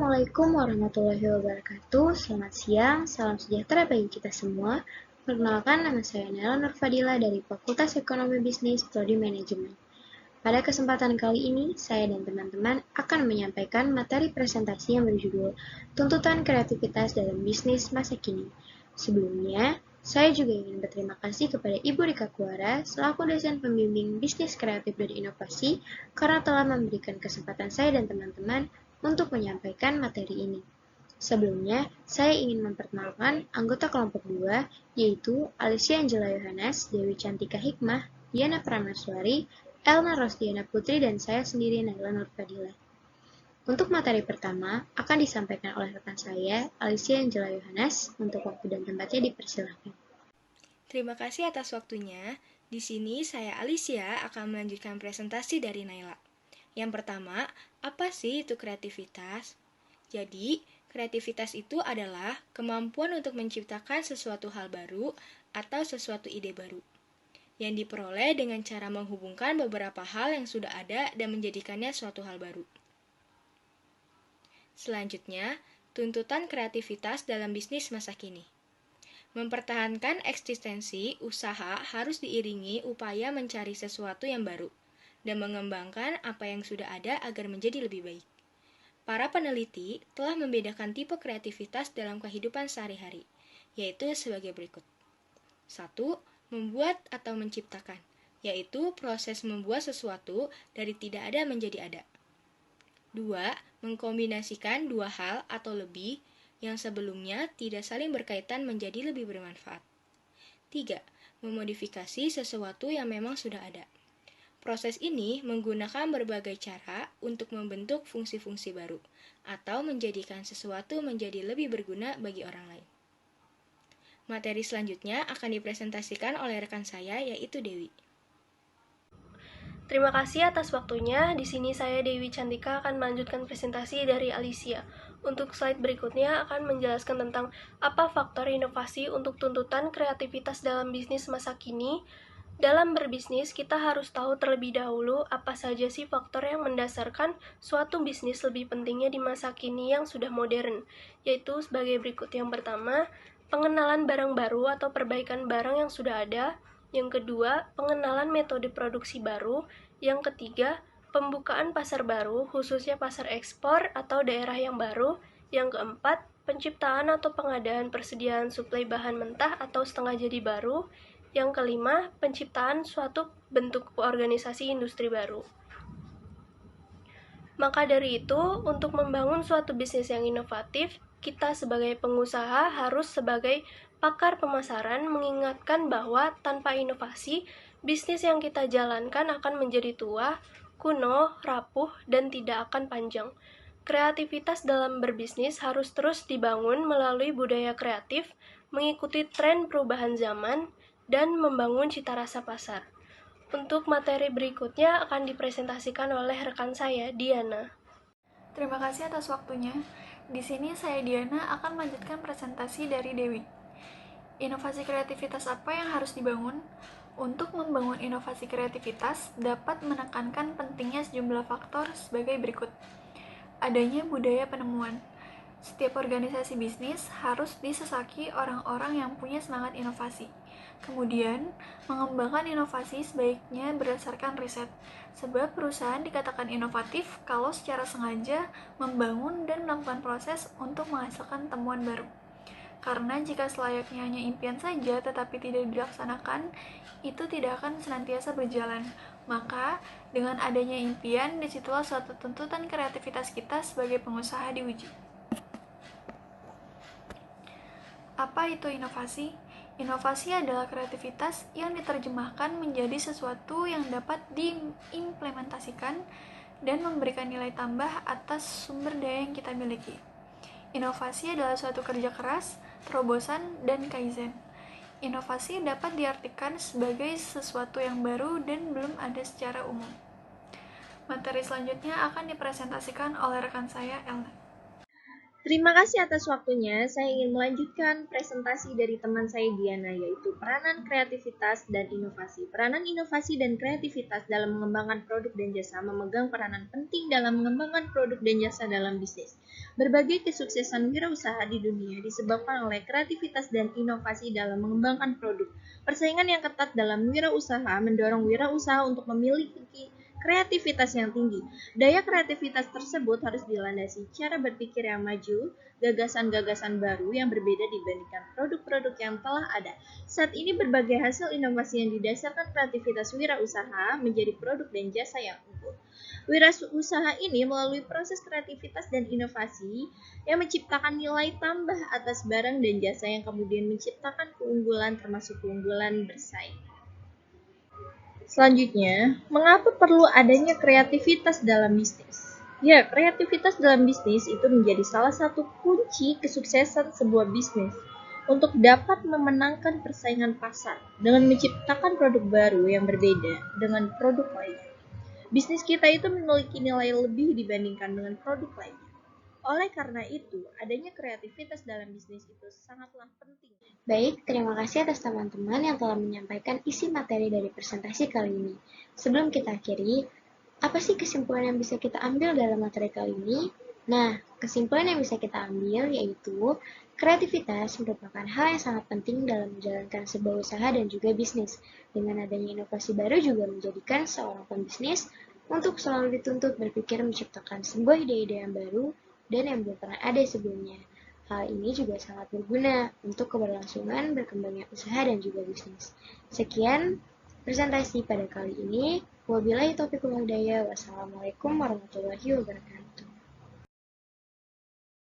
Assalamualaikum warahmatullahi wabarakatuh. Selamat siang, salam sejahtera bagi kita semua. Perkenalkan, nama saya Nela Nurfadila dari Fakultas Ekonomi Bisnis Prodi Manajemen. Pada kesempatan kali ini, saya dan teman-teman akan menyampaikan materi presentasi yang berjudul Tuntutan Kreativitas dalam Bisnis Masa Kini. Sebelumnya, saya juga ingin berterima kasih kepada Ibu Rika Kuara selaku dosen pembimbing Bisnis Kreatif dan Inovasi karena telah memberikan kesempatan saya dan teman-teman untuk menyampaikan materi ini. Sebelumnya, saya ingin memperkenalkan anggota kelompok 2, yaitu Alicia Angela Yohanes, Dewi Cantika Hikmah, Diana Prameswari, Elna Rosdiana Putri, dan saya sendiri Naila Nurfadila. Untuk materi pertama akan disampaikan oleh rekan saya, Alicia Angela Yohanes. Untuk waktu dan tempatnya dipersilakan. Terima kasih atas waktunya. Di sini saya Alicia akan melanjutkan presentasi dari Naila. Yang pertama, apa sih itu kreativitas? Jadi, kreativitas itu adalah kemampuan untuk menciptakan sesuatu hal baru atau sesuatu ide baru yang diperoleh dengan cara menghubungkan beberapa hal yang sudah ada dan menjadikannya suatu hal baru. Selanjutnya, tuntutan kreativitas dalam bisnis masa kini. Mempertahankan eksistensi usaha harus diiringi upaya mencari sesuatu yang baru dan mengembangkan apa yang sudah ada agar menjadi lebih baik. Para peneliti telah membedakan tipe kreativitas dalam kehidupan sehari-hari, yaitu sebagai berikut. 1. Membuat atau menciptakan, yaitu proses membuat sesuatu dari tidak ada menjadi ada. 2. Mengkombinasikan dua hal atau lebih yang sebelumnya tidak saling berkaitan menjadi lebih bermanfaat. 3. Memodifikasi sesuatu yang memang sudah ada. Proses ini menggunakan berbagai cara untuk membentuk fungsi-fungsi baru atau menjadikan sesuatu menjadi lebih berguna bagi orang lain. Materi selanjutnya akan dipresentasikan oleh rekan saya, yaitu Dewi. Terima kasih atas waktunya. Di sini saya Dewi Cantika akan melanjutkan presentasi dari Alicia. Untuk slide berikutnya akan menjelaskan tentang apa faktor inovasi untuk tuntutan kreativitas dalam bisnis masa kini. Dalam berbisnis, kita harus tahu terlebih dahulu apa saja sih faktor yang mendasarkan suatu bisnis lebih pentingnya di masa kini yang sudah modern, yaitu sebagai berikut. Yang pertama, pengenalan barang baru atau perbaikan barang yang sudah ada. Yang kedua, pengenalan metode produksi baru. Yang ketiga, pembukaan pasar baru, khususnya pasar ekspor atau daerah yang baru. Yang keempat, penciptaan atau pengadaan persediaan suplai bahan mentah atau setengah jadi baru. Yang kelima, penciptaan suatu bentuk organisasi industri baru. Maka dari itu, untuk membangun suatu bisnis yang inovatif, kita sebagai pengusaha harus sebagai pakar pemasaran mengingatkan bahwa tanpa inovasi, bisnis yang kita jalankan akan menjadi tua, kuno, rapuh, dan tidak akan panjang. Kreativitas dalam berbisnis harus terus dibangun melalui budaya kreatif, mengikuti tren perubahan zaman, dan membangun cita rasa pasar. Untuk materi berikutnya akan dipresentasikan oleh rekan saya, Diana. Terima kasih atas waktunya. Di sini saya Diana akan melanjutkan presentasi dari Dewi. Inovasi kreativitas apa yang harus dibangun? Untuk membangun inovasi kreativitas dapat menekankan pentingnya sejumlah faktor sebagai berikut. Adanya budaya penemuan. Setiap organisasi bisnis harus disesaki orang-orang yang punya semangat inovasi. Kemudian, mengembangkan inovasi sebaiknya berdasarkan riset, sebab perusahaan dikatakan inovatif kalau secara sengaja membangun dan melakukan proses untuk menghasilkan temuan baru. Karena jika selayaknya hanya impian saja tetapi tidak dilaksanakan, itu tidak akan senantiasa berjalan. Maka, dengan adanya impian, disitulah suatu tuntutan kreativitas kita sebagai pengusaha diuji. Apa itu inovasi? Inovasi adalah kreativitas yang diterjemahkan menjadi sesuatu yang dapat diimplementasikan dan memberikan nilai tambah atas sumber daya yang kita miliki. Inovasi adalah suatu kerja keras, terobosan, dan kaizen. Inovasi dapat diartikan sebagai sesuatu yang baru dan belum ada secara umum. Materi selanjutnya akan dipresentasikan oleh rekan saya, Elna. Terima kasih atas waktunya. Saya ingin melanjutkan presentasi dari teman saya Diana, yaitu peranan kreativitas dan inovasi. Peranan inovasi dan kreativitas dalam mengembangkan produk dan jasa memegang peranan penting dalam mengembangkan produk dan jasa dalam bisnis. Berbagai kesuksesan wirausaha di dunia disebabkan oleh kreativitas dan inovasi dalam mengembangkan produk. Persaingan yang ketat dalam wirausaha mendorong wirausaha untuk memiliki kreativitas yang tinggi. Daya kreativitas tersebut harus dilandasi cara berpikir yang maju, gagasan-gagasan baru yang berbeda dibandingkan produk-produk yang telah ada. Saat ini berbagai hasil inovasi yang didasarkan kreativitas wirausaha menjadi produk dan jasa yang unggul. Wirausaha ini melalui proses kreativitas dan inovasi yang menciptakan nilai tambah atas barang dan jasa yang kemudian menciptakan keunggulan termasuk keunggulan bersaing. Selanjutnya, mengapa perlu adanya kreativitas dalam bisnis? Ya, kreativitas dalam bisnis itu menjadi salah satu kunci kesuksesan sebuah bisnis untuk dapat memenangkan persaingan pasar dengan menciptakan produk baru yang berbeda dengan produk lainnya. Bisnis kita itu memiliki nilai lebih dibandingkan dengan produk lainnya. Oleh karena itu, adanya kreativitas dalam bisnis itu sangatlah penting. Baik, terima kasih atas teman-teman yang telah menyampaikan isi materi dari presentasi kali ini. Sebelum kita akhiri, apa sih kesimpulan yang bisa kita ambil dalam materi kali ini? Nah, kesimpulan yang bisa kita ambil yaitu kreativitas merupakan hal yang sangat penting dalam menjalankan sebuah usaha dan juga bisnis. Dengan adanya inovasi baru juga menjadikan seorang pembisnis untuk selalu dituntut berpikir menciptakan sebuah ide-ide yang baru dan yang belum pernah ada sebelumnya. Hal ini juga sangat berguna untuk keberlangsungan berkembangnya usaha dan juga bisnis. Sekian presentasi pada kali ini. Wabillahi taufiq wal hidayah. Wassalamualaikum warahmatullahi wabarakatuh.